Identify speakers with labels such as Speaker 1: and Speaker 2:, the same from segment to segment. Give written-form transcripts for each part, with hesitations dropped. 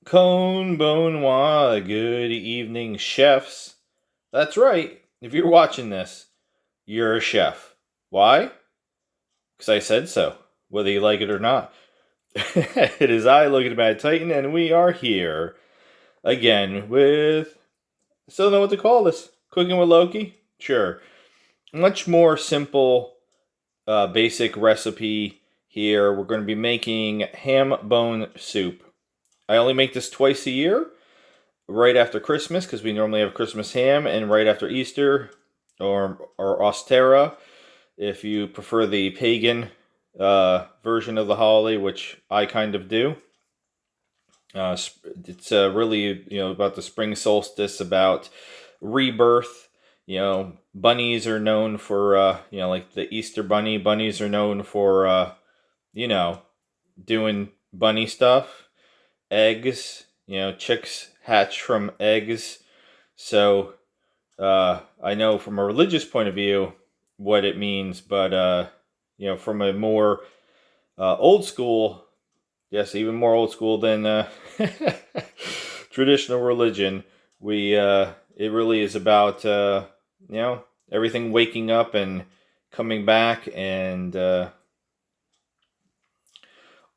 Speaker 1: Con Bonnois, good evening, chefs. That's right, if you're watching this, you're a chef. Why? Because I said so, whether you like it or not. It is I, Logan Mad Titan, and we are here again with. Still don't know what to call this. Cooking with Loki? Sure. Much more simple, basic recipe here. We're going to be making ham bone soup. I only make this twice a year, right after Christmas, because we normally have Christmas ham, and right after Easter, or Ostera, if you prefer the pagan version of the holiday, which I kind of do. It's really about the spring solstice, about rebirth. Bunnies are known for like the Easter bunny. Bunnies are known for doing bunny stuff. Eggs, chicks hatch from eggs. So I know from a religious point of view what it means, but from a more old school, yes, even more old school than traditional religion, we it really is about everything waking up and coming back and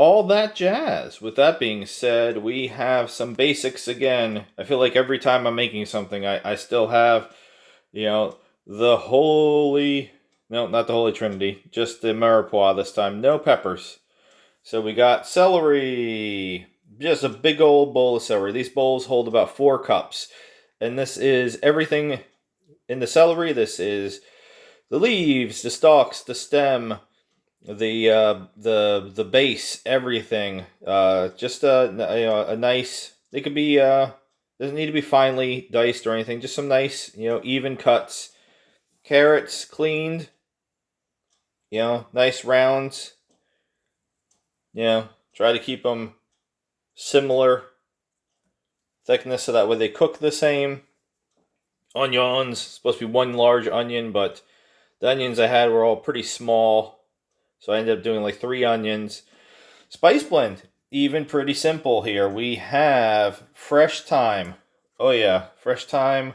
Speaker 1: all that jazz. With that being said, we have some basics again. I feel like every time I'm making something, I still have, the holy, no, not the Holy Trinity, just the mirepoix this time. No peppers. So we got celery, just a big old bowl of celery. These bowls hold about 4 cups. And this is everything in the celery. This is the leaves, the stalks, the stem, the base, everything. Just a nice. It could be doesn't need to be finely diced or anything. Just some nice even cuts. Carrots cleaned. Nice rounds. Try to keep them similar thickness so that way they cook the same. Onions, supposed to be one large onion, but the onions I had were all pretty small. So I ended up doing like 3 onions. Spice blend, even pretty simple here. We have fresh thyme. Oh yeah, fresh thyme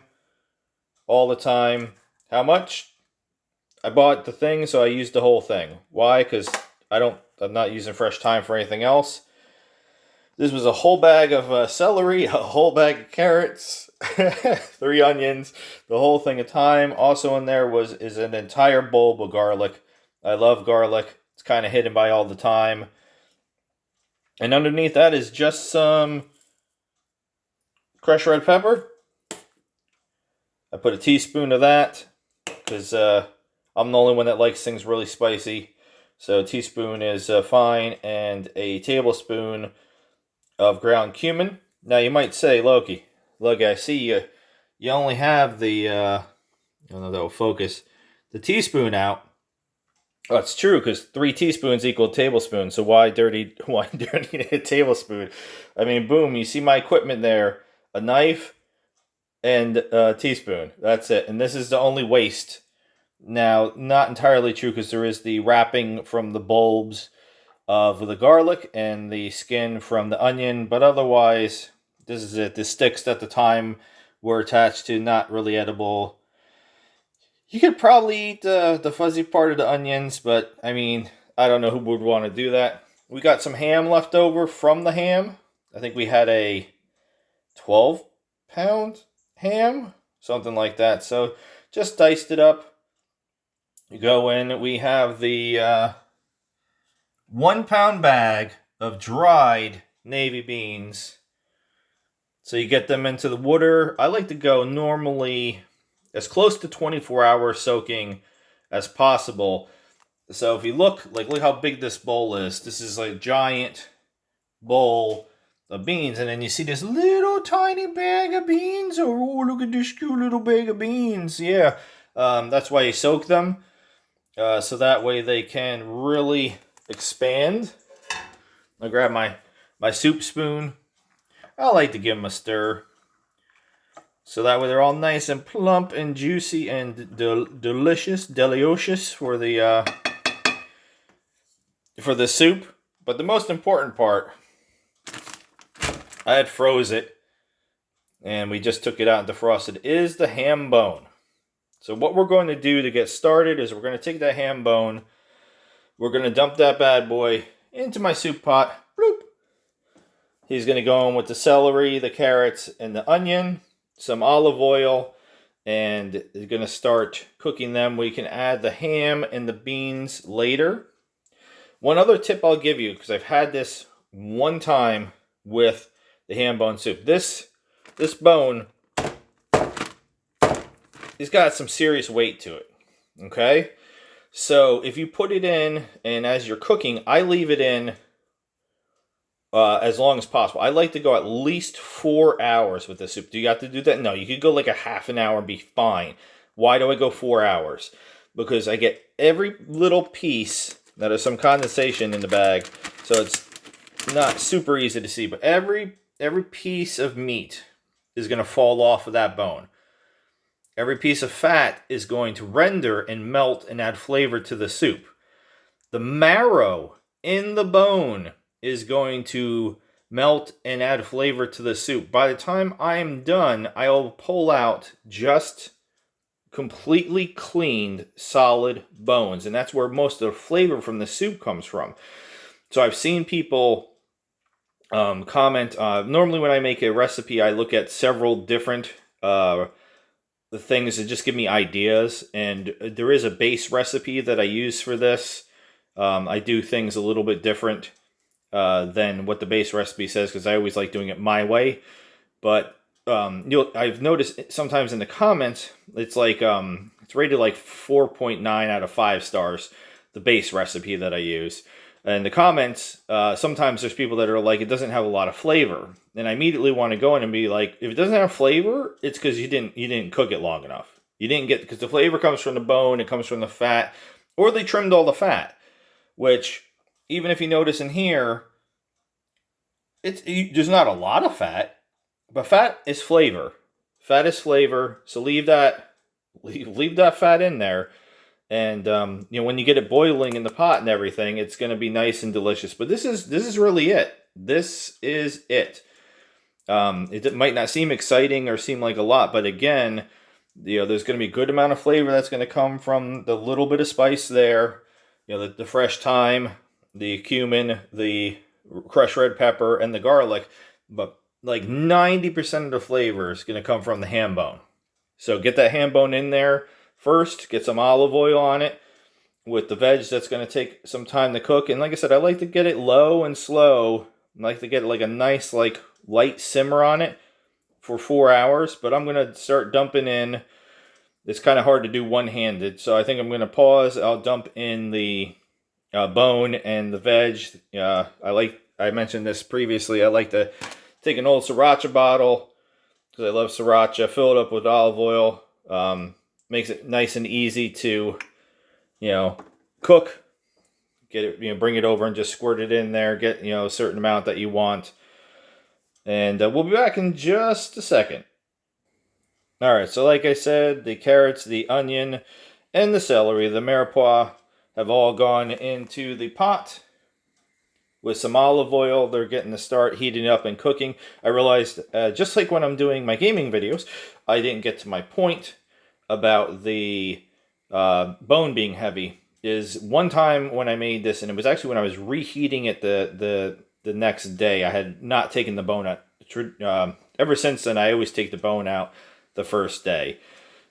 Speaker 1: all the time. How much? I bought the thing, so I used the whole thing. Why? Because I'm not using fresh thyme for anything else. This was a whole bag of celery, a whole bag of carrots, 3 onions, the whole thing of thyme. Also in there is an entire bulb of garlic. I love garlic. It's kind of hidden by all the thyme. And underneath that is just some crushed red pepper. I put a teaspoon of that because I'm the only one that likes things really spicy. So a teaspoon is fine, and a tablespoon of ground cumin. Now you might say, Loki, I see you only have the I don't know if that will focus, the teaspoon out. Oh, it's true, because 3 teaspoons equal a tablespoon. So why dirty a tablespoon? I mean, boom, you see my equipment there. A knife and a teaspoon. That's it. And this is the only waste. Now, not entirely true, because there is the wrapping from the bulbs of the garlic and the skin from the onion. But otherwise, this is it. The sticks at the time were attached to, not really edible. You could probably eat the fuzzy part of the onions, but I mean, I don't know who would want to do that. We got some ham left over from the ham. I think we had a 12-pound ham, something like that. So just diced it up. You go in. We have the 1-pound bag of dried navy beans. So you get them into the water. I like to go normally as close to 24 hours soaking as possible. So if you look how big this bowl is. This is like a giant bowl of beans, and then you see this little tiny bag of beans. Oh, look at this cute little bag of beans. Yeah, that's why you soak them, so that way they can really expand. I grab my soup spoon. I like to give them a stir, so that way they're all nice and plump and juicy and delicious for the soup. But the most important part I had froze it, and we just took it out and defrosted, is the ham bone. So what we're going to do to get started is we're going to take that ham bone, we're going to dump that bad boy into my soup pot. Bloop. He's going to go in with the celery, the carrots, and the onion, some olive oil, and he's going to start cooking them. We can add the ham and the beans later. One other tip I'll give you, because I've had this one time with the ham bone soup. This bone, it's got some serious weight to it, okay? So if you put it in, and as you're cooking, I leave it in as long as possible. I like to go at least 4 hours with the soup. Do you have to do that? No, you could go like a half an hour and be fine. Why do I go 4 hours? Because I get every little piece, that is some condensation in the bag, so it's not super easy to see, but every piece of meat is going to fall off of that bone. Every piece of fat is going to render and melt and add flavor to the soup. The marrow in the bone is going to melt and add flavor to the soup. By the time I am done, I'll pull out just completely cleaned, solid bones. And that's where most of the flavor from the soup comes from. So I've seen people comment. Normally when I make a recipe, I look at several different the things that just give me ideas, and there is a base recipe that I use for this. I do things a little bit different than what the base recipe says, because I always like doing it my way. But I've noticed sometimes in the comments, it's like it's rated like 4.9 out of 5 stars, the base recipe that I use. And the comments, sometimes there's people that are like, it doesn't have a lot of flavor. And I immediately want to go in and be like, if it doesn't have flavor, it's because you didn't cook it long enough. You didn't get, because the flavor comes from the bone, it comes from the fat, or they trimmed all the fat. Which, even if you notice in here, there's not a lot of fat, but fat is flavor. Fat is flavor. So leave that fat in there. And when you get it boiling in the pot and everything, it's going to be nice and delicious. But this is really it. This is it. It might not seem exciting or seem like a lot, but again, there's going to be a good amount of flavor that's going to come from the little bit of spice there. The fresh thyme, the cumin, the crushed red pepper, and the garlic. But like 90% of the flavor is going to come from the ham bone. So get that ham bone in there first, get some olive oil on it. With the veg, that's going to take some time to cook. And like I said, I like to get it low and slow. I like to get like a nice light simmer on it for 4 hours. But I'm going to start dumping in. It's kind of hard to do one-handed, so I think I'm going to pause. I'll dump in the bone and the veg. I mentioned this previously. I like to take an old sriracha bottle, because I love sriracha, fill it up with olive oil. Makes it nice and easy to, cook. Get it, bring it over and just squirt it in there. Get, a certain amount that you want. And we'll be back in just a second. Alright, so like I said, the carrots, the onion, and the celery, the mirepoix, have all gone into the pot with some olive oil. They're getting to start heating up and cooking. I realized, just like when I'm doing my gaming videos, I didn't get to my point about the bone being heavy. Is one time when I made this, and it was actually when I was reheating it the next day. I had not taken the bone out. Ever since then, I always take the bone out the first day.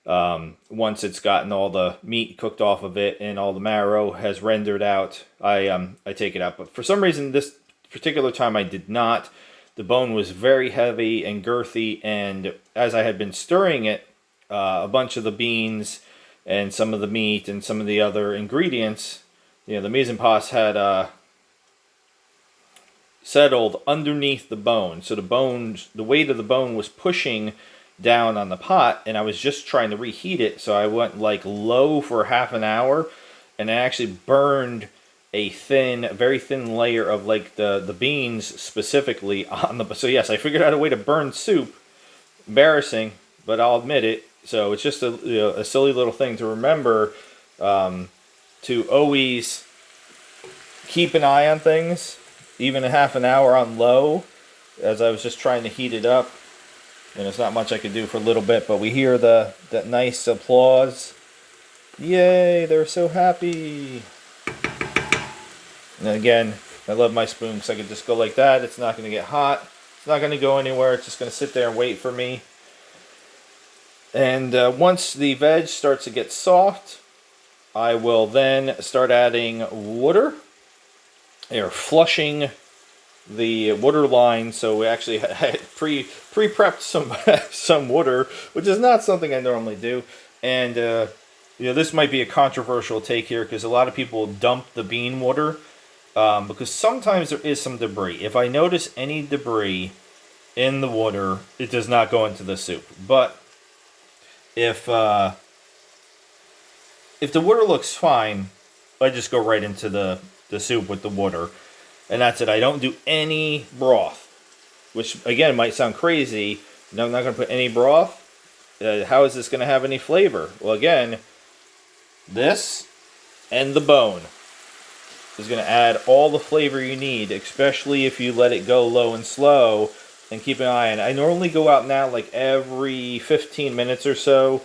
Speaker 1: Once it's gotten all the meat cooked off of it and all the marrow has rendered out, I take it out. But for some reason, this particular time I did not. The bone was very heavy and girthy, and as I had been stirring it, a bunch of the beans and some of the meat and some of the other ingredients, the mise en place had settled underneath the bone. So the weight of the bone was pushing down on the pot, and I was just trying to reheat it, so I went low for half an hour, and I actually burned a very thin layer of the beans specifically on the. So yes, I figured out a way to burn soup. Embarrassing, but I'll admit it. So it's just a silly little thing to remember, to always keep an eye on things, even a half an hour on low. as I was just trying to heat it up. And there's not much I could do for a little bit, but we hear that nice applause. Yay, they're so happy. And again, I love my spoon because I can just go like that. It's not going to get hot. It's not going to go anywhere. It's just going to sit there and wait for me. And once the veg starts to get soft, I will then start adding water. They're flushing the water line, so we actually had pre-prepped some water, which is not something I normally do. And this might be a controversial take here because a lot of people dump the bean water because sometimes there is some debris. If I notice any debris in the water, it does not go into the soup. But if the water looks fine, I just go right into the soup with the water. And that's it. I don't do any broth, which, again, might sound crazy. No, I'm not going to put any broth. How is this going to have any flavor? Well, again, this and the bone is going to add all the flavor you need, especially if you let it go low and slow and keep an eye on it. I normally go out now like every 15 minutes or so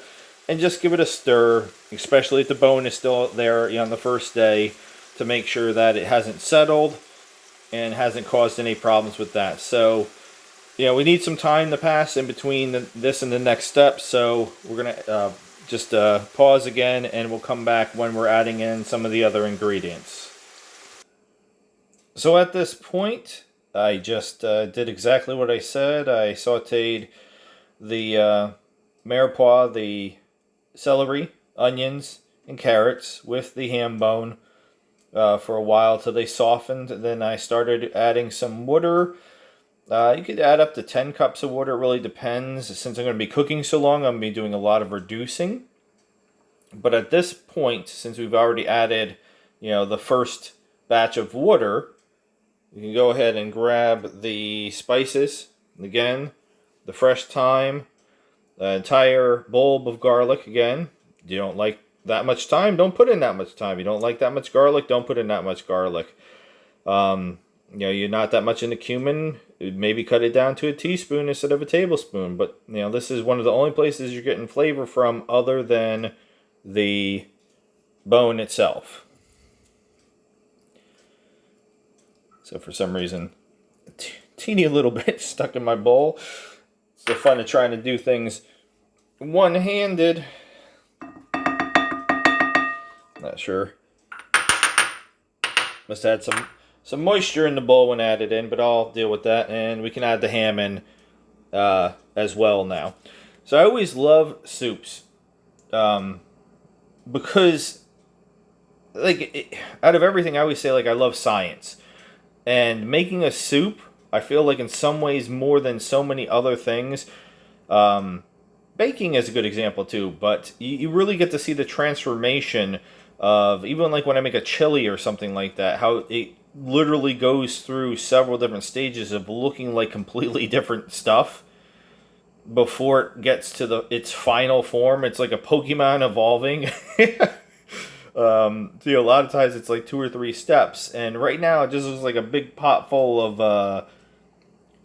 Speaker 1: and just give it a stir, especially if the bone is still there on the first day, to make sure that it hasn't settled and hasn't caused any problems with that. So, we need some time to pass in between this and the next step. So we're going to just pause again, and we'll come back when we're adding in some of the other ingredients. So at this point, I just did exactly what I said. I sauteed the mirepoix, the celery, onions, and carrots with the ham bone for a while till they softened. Then I started adding some water. You could add up to 10 cups of water. It really depends. Since I'm going to be cooking so long, I'm going to be doing a lot of reducing. But at this point, since we've already added, the first batch of water, you can go ahead and grab the spices. Again, the fresh thyme, the entire bulb of garlic. Again, you don't like that much thyme, don't put in that much thyme. You don't like that much garlic, don't put in that much garlic. You're not that much into cumin, maybe cut it down to a teaspoon instead of a tablespoon. But this is one of the only places you're getting flavor from other than the bone itself. So for some reason, a teeny little bit stuck in my bowl. It's the fun of trying to do things one-handed. Not sure. Must have had some moisture in the bowl when added in, but I'll deal with that. And we can add the ham in as well now. So I always love soups because, out of everything, I always say, I love science. And making a soup, I feel like in some ways more than so many other things. Baking is a good example too, but you really get to see the transformation of, even when I make a chili or something like that, how it literally goes through several different stages of looking like completely different stuff before it gets to its final form. It's like a Pokemon evolving. A lot of times it's like 2 or 3 steps, and right now it just looks like a big pot full of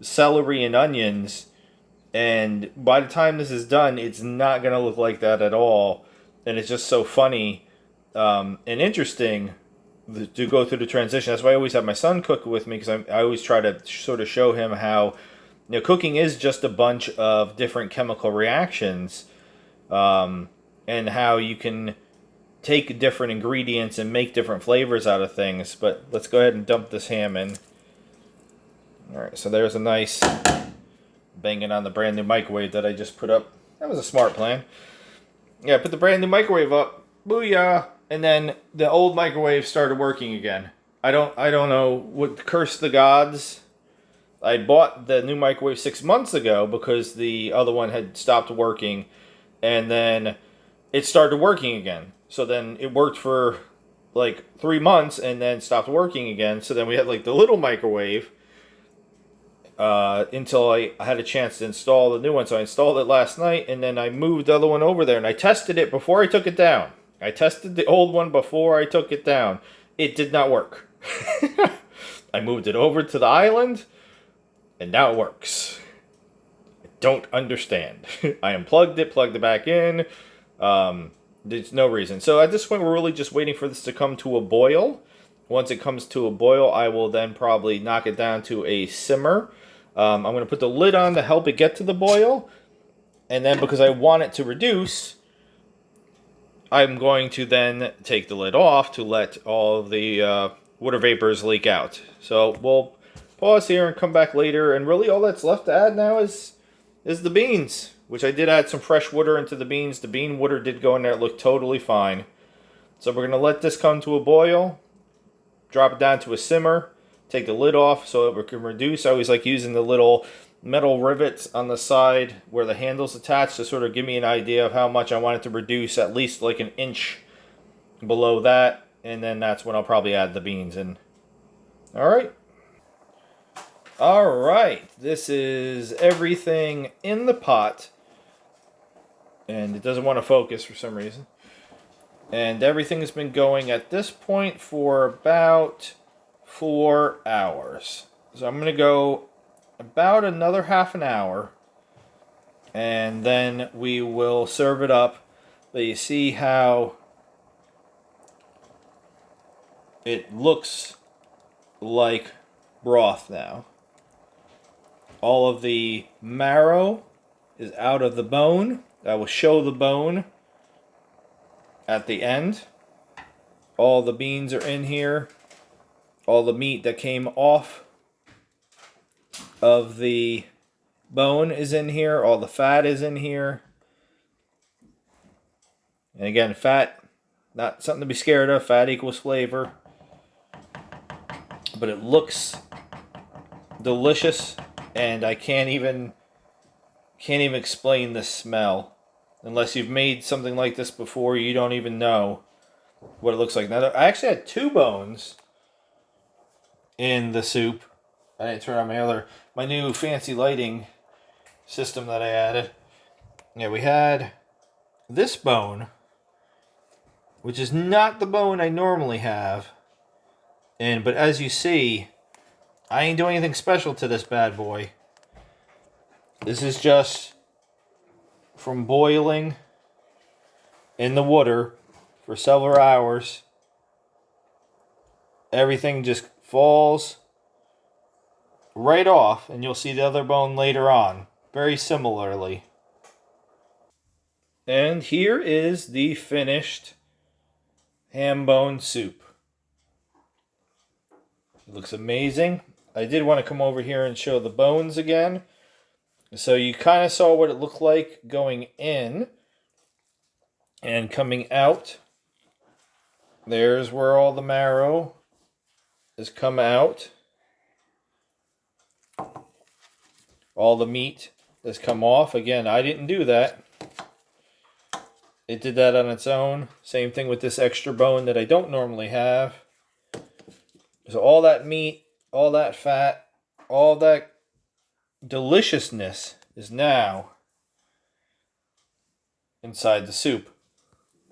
Speaker 1: celery and onions, and by the time this is done, it's not going to look like that at all, and it's just so funny and interesting to go through the transition. That's why I always have my son cook with me, because I always try to sort of show him how cooking is just a bunch of different chemical reactions, and how you can take different ingredients and make different flavors out of things. But let's go ahead and dump this ham in. Alright, so there's a nice banging on the brand new microwave that I just put up. That was a smart plan. Yeah, I put the brand new microwave up. Booyah! And then the old microwave started working again. I don't know what cursed the gods. I bought the new microwave 6 months ago because the other one had stopped working, and then it started working again. So then it worked for 3 months and then stopped working again. So then we had the little microwave until I had a chance to install the new one. So I installed it last night, and then I moved the other one over there, and I tested it before I took it down. I tested the old one before I took it down. It did not work. I moved it over to the island, And now it works. I don't understand. I unplugged it, plugged it back in. There's no reason. So at this point, we're really just waiting for this to come to a boil. Once it comes to a boil, I will then probably knock it down to a simmer. I'm going to put the lid on to help it get to the boil. And then because I want it to reduce, I'm going to then take the lid off to let all of the water vapors leak out. So we'll pause here and come back later. And really all that's left to add now is the beans, which I did add some fresh water into the beans. The bean water did go in there. It looked totally fine. So we're going to let this come to a boil. Drop it down to a simmer. Take the lid off so it can reduce. I always like using the little metal rivets on the side where the handle's attached to sort of give me an idea of how much I want it to reduce, at least like an inch below that. And then that's when I'll probably add the beans in. Alright. Alright. This is everything in the pot. And it doesn't want to focus for some reason. And everything has been going at this point for about 4 hours. So I'm going to go about another half an hour. And then we will serve it up. But you see how it looks like broth now. All of the marrow is out of the bone. I will show the bone at the end. All the beans are in here. All the meat that came off of the bone is in here. All the fat is in here. And again, fat, not something to be scared of. Fat equals flavor. But it looks delicious, and I can't even explain the smell. Unless you've made something like this before, you don't even know what it looks like. Now, I actually had 2 bones in the soup. I didn't turn on my new fancy lighting system that I added. Yeah, we had this bone, which is not the bone I normally have. But as you see, I ain't doing anything special to this bad boy. This is just from boiling in the water for several hours. Everything just falls right off, and you'll see the other bone later on, very similarly. And here is the finished ham bone soup. It looks amazing. I did want to come over here and show the bones again. So you kind of saw what it looked like going in and coming out. There's where all the marrow has come out. All the meat has come off. Again, I didn't do that. It did that on its own. Same thing with this extra bone that I don't normally have. So all that meat, all that fat, all that deliciousness is now inside the soup.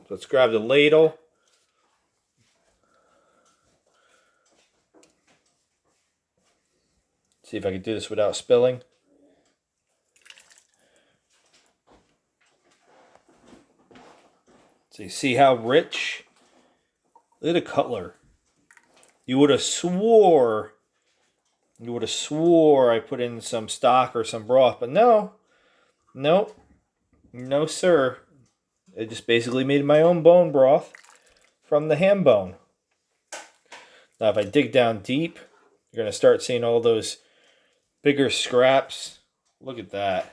Speaker 1: So let's grab the ladle. See if I can do this without spilling. So you see how rich? Look at the cutler. You would have swore I put in some stock or some broth, but no, sir. I just basically made my own bone broth from the ham bone. Now, if I dig down deep, you're going to start seeing all those bigger scraps. Look at that.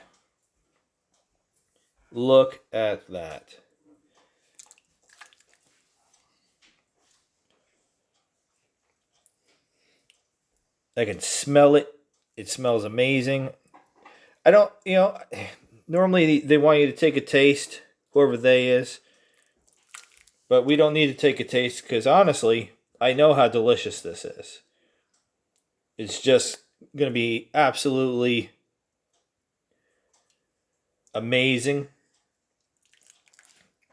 Speaker 1: Look at that. I can smell it. It smells amazing. I don't, normally they want you to take a taste, whoever they is. But we don't need to take a taste because honestly, I know how delicious this is. It's just going to be absolutely amazing.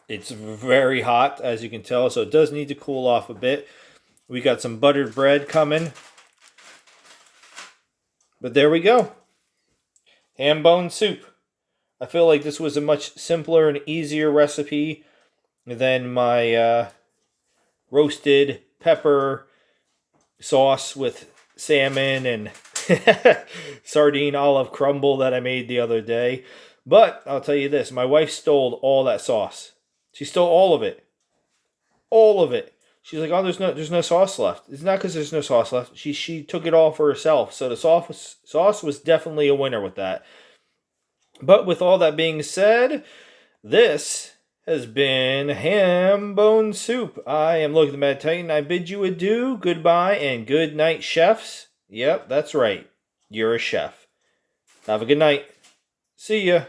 Speaker 1: It's very hot, as you can tell, so it does need to cool off a bit. We got some buttered bread coming. But there we go. Ham bone soup. I feel like this was a much simpler and easier recipe than my roasted pepper sauce with salmon and sardine olive crumble that I made the other day. But I'll tell you this, my wife stole all that sauce. She stole all of it. All of it. She's like, oh, there's no sauce left. It's not because there's no sauce left. She took it all for herself. So the sauce was definitely a winner with that. But with all that being said, this has been Ham Bone Soup. I am Logan the Mad Titan. I bid you adieu, goodbye, and good night, chefs. Yep, that's right. You're a chef. Have a good night. See ya.